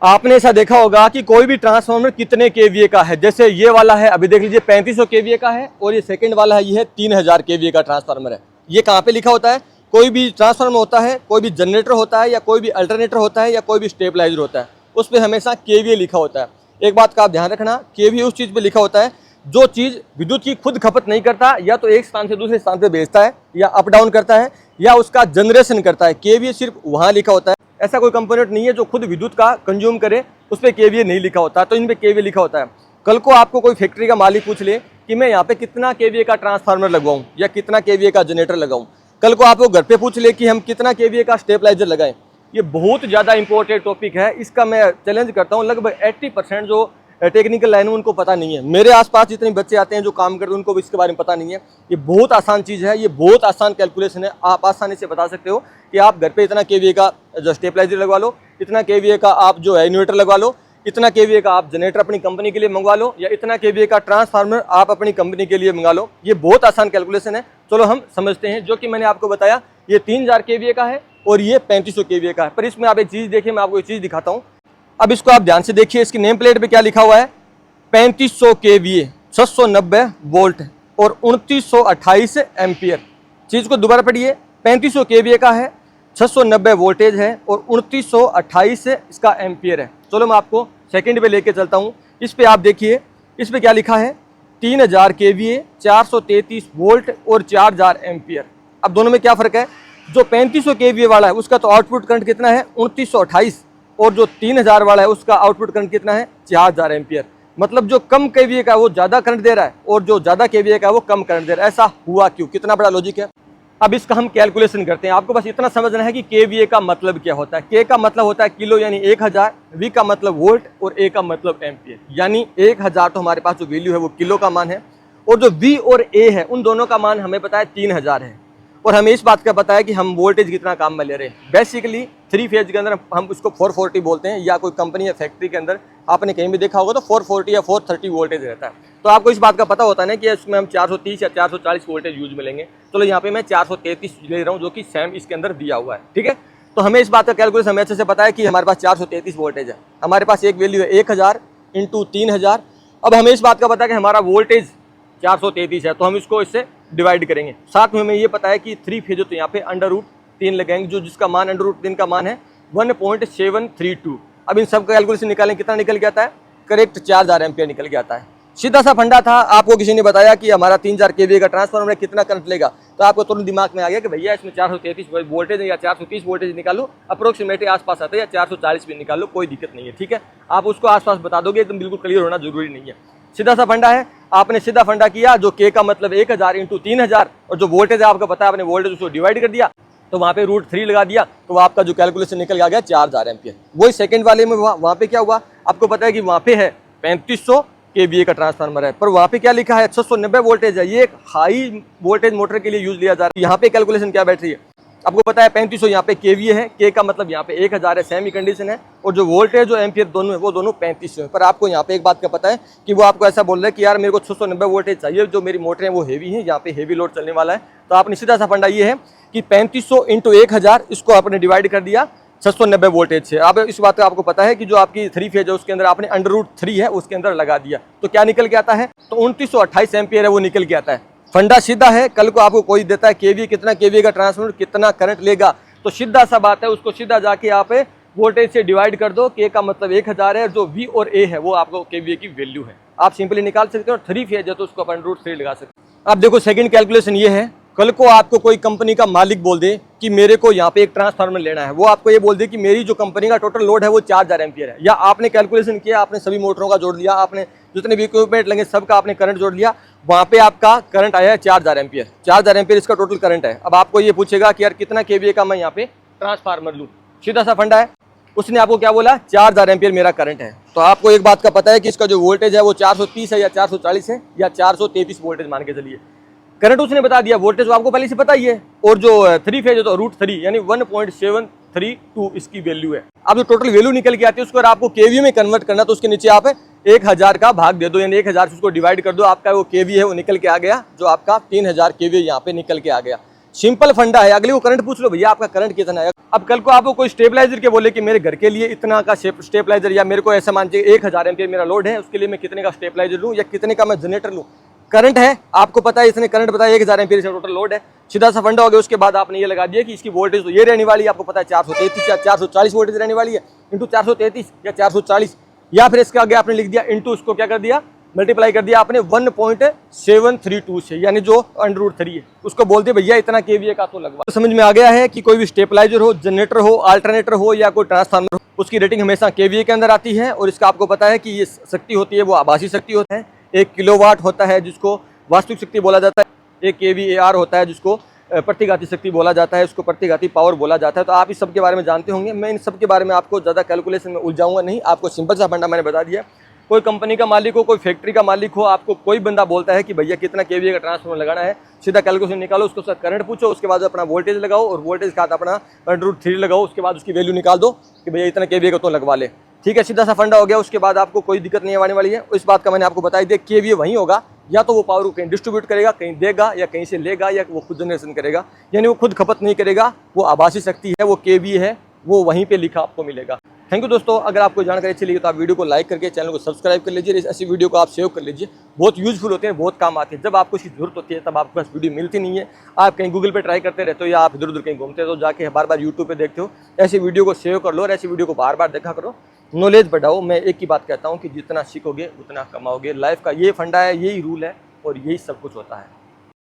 आपने ऐसा देखा होगा कि कोई भी ट्रांसफार्मर कितने केवीए का है। जैसे ये वाला है, अभी देख लीजिए 3500 केवीए का है, और ये सेकंड वाला है, ये है 3000 केवीए का ट्रांसफार्मर है। ये कहाँ पे लिखा होता है? कोई भी ट्रांसफार्मर होता है, कोई भी जनरेटर होता है, या कोई भी अल्टरनेटर होता है, या कोई भी स्टेबलाइजर होता है, उस पर हमेशा केवीए लिखा होता है। एक बात का आप ध्यान रखना, केवीए उस चीज़ पर लिखा होता है जो चीज़ विद्युत की खुद खपत नहीं करता, या तो एक स्थान से दूसरे स्थान पर भेजता है, या अप डाउन करता है, या उसका जनरेशन करता है। केवीए सिर्फ वहाँ लिखा होता है। ऐसा कोई कंपोनेंट नहीं है जो खुद विद्युत का कंज्यूम करे, उस पर केवीए नहीं लिखा होता। तो इन पे केवीए लिखा होता है। कल को आपको कोई फैक्ट्री का मालिक पूछ ले कि मैं यहाँ पे कितना केवीए का ट्रांसफार्मर लगवाऊं या कितना केवीए का जनरेटर लगाऊं, कल को आपको घर पे पूछ ले कि हम कितना केवीए का स्टेबलाइजर लगाएं, ये बहुत ज़्यादा इंपॉर्टेंट टॉपिक है। इसका मैं चैलेंज करता हूँ, लगभग 80% जो टेक्निकल लाइन में उनको पता नहीं है। मेरे आसपास जितने बच्चे आते हैं जो काम करते हैं उनको भी इसके बारे में पता नहीं है। ये बहुत आसान चीज़ है, ये बहुत आसान कैलकुलेशन है। आप आसानी से बता सकते हो कि आप घर पे इतना केवीए का जो स्टेबलाइजर लगवा लो, इतना केवीए का आप जो है इन्वर्टर लगवा लो, इतना केवीए का आप जनरेटर अपनी कंपनी के लिए मंगवा लो, या इतना केवीए का ट्रांसफार्मर आप अपनी कंपनी के लिए मंगा लो। ये बहुत आसान कैलकुलेशन है। चलो हम समझते हैं। जो कि मैंने आपको बताया, ये 3000 केवीए का है और ये 3500 केवीए का है। पर इसमें आप एक चीज़ देखिए, मैं आपको एक चीज़ दिखाता हूँ। अब इसको आप ध्यान से देखिए, इसकी नेम प्लेट पे क्या लिखा हुआ है? 3500 केवीए, 690 वोल्ट और 2928 एम्पियर। चीज़ को दोबारा पढ़िए, 3500 केवीए का है, 690 वोल्टेज है और 2928 इसका एम्पियर है। चलो मैं आपको सेकंड पे लेके चलता हूँ। इस पे आप देखिए, इस पे क्या लिखा है? 3000 केवीए, 433 वोल्ट और 4000 एम्पियर। अब दोनों में क्या फ़र्क है? जो 3500 केवीए वाला है उसका तो आउटपुट करंट कितना है? 2928, और जो 3000 वाला है उसका आउटपुट करंट कितना है? 4000 एम्पियर। मतलब जो कम केवीए का है वो ज़्यादा करंट दे रहा है, और जो ज़्यादा केवीए का है वो कम करंट दे रहा है। ऐसा हुआ क्यों? कितना बड़ा लॉजिक है। अब इसका हम कैलकुलेशन करते हैं। आपको बस इतना समझना है कि केवीए का मतलब क्या होता है। के का मतलब होता है किलो यानी 1000, वी का मतलब वोल्ट, और ए का मतलब एम्पियर। यानी 1000 तो हमारे पास जो वैल्यू है वो किलो का मान है, और जो वी और ए है उन दोनों का मान हमें पता है 3000 है। और हमें इस बात का पता है कि हम वोल्टेज कितना काम में ले रहे हैं। बेसिकली 3 फेज के अंदर हम उसको 440 बोलते हैं, या कोई कंपनी या फैक्ट्री के अंदर आपने कहीं भी देखा होगा तो 440 या 430 वोल्टेज रहता है। तो आपको इस बात का पता होता है ना कि इसमें हम 430 या 440 वोल्टेज यूज मिलेंगे। चलो यहाँ पे मैं 433 ले रहा हूँ, जो कि सेम इसके अंदर दिया हुआ है। ठीक है, तो हमें इस बात का कैलकुलेशन हमें अच्छे से पता है कि हमारे पास 433 वोल्टेज है। हमारे पास एक वैल्यू है 1000 इंटू 3000। अब हमें इस बात का पता है कि हमारा वोल्टेज 433 है, तो हम इसको इससे डिवाइड करेंगे। साथ में हमें ये पता है कि 3 फेज तो यहाँ पे √3 लगाएंगे, जो जिसका मान √3 का मान है 1.732। अब इन सब का कैलकुलेशन निकालें, कितना निकल के आता है? करेक्ट 4000 एम्पियर निकल के आता है। सीधा सा फंडा था। आपको किसी ने बताया कि हमारा 3000 केवीए का ट्रांसफार्मर है, कितना करंट लेगा, तो आपको तुरंत दिमाग में आ गया कि भैया इसमें 433 वोल्टेज या 430 वोल्टेज निकालो, अप्रोक्सीमेटली आसपास आता है, या 440 भी निकालो, कोई दिक्कत नहीं है। ठीक है, आप उसको आसपास बता दोगे, एकदम बिल्कुल क्लियर होना जरूरी नहीं है। सीधा सा फंडा है। आपने सीधा फंडा किया, जो के का मतलब 1000 इंटू 3000, और जो वोल्टेज है आपको पता है, आपने वोल्टेज उसको डिवाइड कर दिया, तो वहाँ पे √3 लगा दिया, तो आपका जो कैलकुलेशन निकल गया 4000 एम्पियर। वही सेकंड वाले में वहाँ पे क्या हुआ? आपको पता है कि वहाँ पे है 3500 केवीए का ट्रांसफार्मर है, पर वहाँ पे क्या लिखा है? 690 वोल्टेज है। ये एक हाई वोल्टेज मोटर के लिए यूज लिया जा रहा है। यहाँ पे कैलकुलेशन क्या बैठ रही है? आपको पता है 3500 यहाँ पे केवीए है, के का मतलब यहाँ पे 1000 है, सेम ही कंडीशन है, और जो वोल्टेज जो एम्पियर दोनों है वो दोनों 3500 है। पर आपको यहाँ पे एक बात का पता है कि वो आपको ऐसा बोल रहा है कि यार मेरे को 690 वोल्टेज चाहिए, जो मेरी मोटर है वो हेवी है, यहाँ पे हेवी लोड चलने वाला है। तो आपने सीधा सा फंडा ये है कि 3500 इंटू 1000, इसको आपने डिवाइड कर दिया 690 वोल्टेज से। अब इस बात का आपको पता है कि जो आपकी 3 फेज है उसके अंदर आपने √3 है उसके अंदर लगा दिया, तो क्या निकल के आता है? तो 2928 एम्पियर है वो निकल के आता है। फंडा सीधा है। कल को आपको कोई देता है केवीए, कितना केवीए का ट्रांसफार्मर कितना करंट लेगा, तो सीधा सा बात है, उसको सीधा जाके आप वोल्टेज से डिवाइड कर दो। के का मतलब 1000 है, जो वी और ए है वो आपको केवीए की वैल्यू है, आप सिंपली निकाल सकते हो। और 3 फेज है तो उसको अपन √3 लगा सकते हो। अब देखो सेकंड कैलकुलेशन ये है, कल को आपको कोई कंपनी का मालिक बोल दे कि मेरे को यहाँ पे एक ट्रांसफार्मर लेना है, वो आपको ये बोल दे कि मेरी जो कंपनी का टोटल लोड है वो 4000 एम्पियर है, या आपने कैलकुलेशन किया, आपने सभी मोटरों का जोड़ लिया, आपने जितने भी इक्विपमेंट लगे सबका आपने करंट जोड़ लिया, वहाँ पे आपका करंट आया है 4000 एम्पियर। 4000 एम्पियर इसका टोटल करंट है। अब आपको ये पूछेगा कि यार कितना केवीए का मैं यहाँ पे ट्रांसफार्मर लूँ। सीधा सा फंडा है, उसने आपको क्या बोला? 4000 एम्पियर मेरा करंट है। तो आपको एक बात का पता है कि इसका जो वोल्टेज है वो 430 है, या 440 है, या 433 वोल्टेज मान के चलिए। करंट उसने बता दिया, वोल्टेज आपको पहले से पता ही है, और जो 3 फेज है तो √3 यानी 1.732 इसकी वैल्यू है। अब जो टोटल वैल्यू निकल के आती है उसको अगर आपको केवीए में कन्वर्ट करना, तो उसके नीचे आप 1000 का भाग दे दो, यानी 1000 से उसको डिवाइड कर दो, आपका वो केवीए है वो निकल के आ गया, जो आपका 3000 केवीए यहाँ पे निकल के आ गया। सिंपल फंडा है। अगले को करंट पूछ लो, भैया आपका करंट कितना है। अब कल को आपको कोई स्टेबलाइजर के बोले कि मेरे घर के लिए इतना का स्टेबलाइजर, या मेरे को ऐसा मान लीजिए 1000 एम्पीयर मेरा लोड है, उसके लिए मैं कितने का स्टेबलाइजर लूँ या कितने का मैं जनरेटर लूँ। करंट है, आपको पता है इसने करंट बताया 1000 एम्पीयर से टोटल लोड है, सीधा सा फंडा हो गया। उसके बाद आपने ये लगा दिया कि इसकी वोल्टेज तो ये रहने वाली है, आपको पता है 433 या 440 वोल्टेज रहने वाली है, इंटू 433 या 440, या फिर इसके आगे आपने लिख दिया इंटू, उसको क्या कर दिया, मल्टीप्लाई कर दिया आपने 1.732 से, यानी जो √3 है, उसको बोलते भैया इतना केवीए का तो लगवा। तो समझ में आ गया है कि कोई भी स्टेबलाइजर हो, जनरेटर हो, अल्टरनेटर हो या कोई ट्रांसफार्मर हो, उसकी रेटिंग हमेशा केवीए के अंदर आती है। और इसका आपको पता है कि ये शक्ति होती है वो आभासी शक्ति होता है। 1 किलोवाट होता है जिसको वास्तविक शक्ति बोला जाता है, 1 kVAR होता है जिसको प्रतिघाती शक्ति बोला जाता है, उसको प्रतिघाती पावर बोला जाता है। तो आप इस सब के बारे में जानते होंगे। मैं इन सब के बारे में आपको ज़्यादा कैलकुलेशन में उलझाऊंगा नहीं, आपको सिंपल सा फंडा मैंने बता दिया। कोई कंपनी का मालिक हो, कोई फैक्ट्री का मालिक हो, आपको कोई बंदा बोलता है कि भैया कितना केवीए का ट्रांसफार्मर लगाना है, सीधा कैलकुलेशन निकालो, उसको करंट पूछो, उसके बाद अपना वोल्टेज लगाओ और वोल्टेज का अपना √3 लगाओ, उसके बाद उसकी वैल्यू निकाल दो कि भैया इतना केवीए का तो लगवा ले। ठीक है, सीधा सा फंडा हो गया। उसके बाद आपको कोई दिक्कत नहीं आने वाली है। इस बात का मैंने आपको बता दिया, केवीए वहीं होगा, या तो वो पावर को कहीं डिस्ट्रीब्यूट करेगा, कहीं देगा, या कहीं से लेगा, या वो खुद जनरेशन करेगा, यानी वो खुद खपत नहीं करेगा, वो आभासी शक्ति है, वो केवीए है, वो वहीं पे लिखा आपको मिलेगा। थैंक यू दोस्तों। अगर आपको जानकारी अच्छी लगी तो आप वीडियो को लाइक करके चैनल को सब्सक्राइब कर लीजिए। ऐसी वीडियो को आप सेव कर लीजिए, बहुत यूजफुल होते हैं, बहुत काम आते हैं। जब आपको इसकी जरूरत होती है तब आपके पास वीडियो मिलती नहीं है, आप कहीं गूगल पे ट्राई करते रहते हो या आप इधर उधर कहीं घूमते हो, तो जाके बार बार यूट्यूब पे देखते हो। ऐसी वीडियो को सेव कर लो और ऐसी वीडियो को बार बार देखा करो, नॉलेज बढ़ाओ। मैं एक ही बात कहता हूँ कि जितना सीखोगे उतना कमाओगे। लाइफ का ये फंडा है, यही रूल है और यही सब कुछ होता है।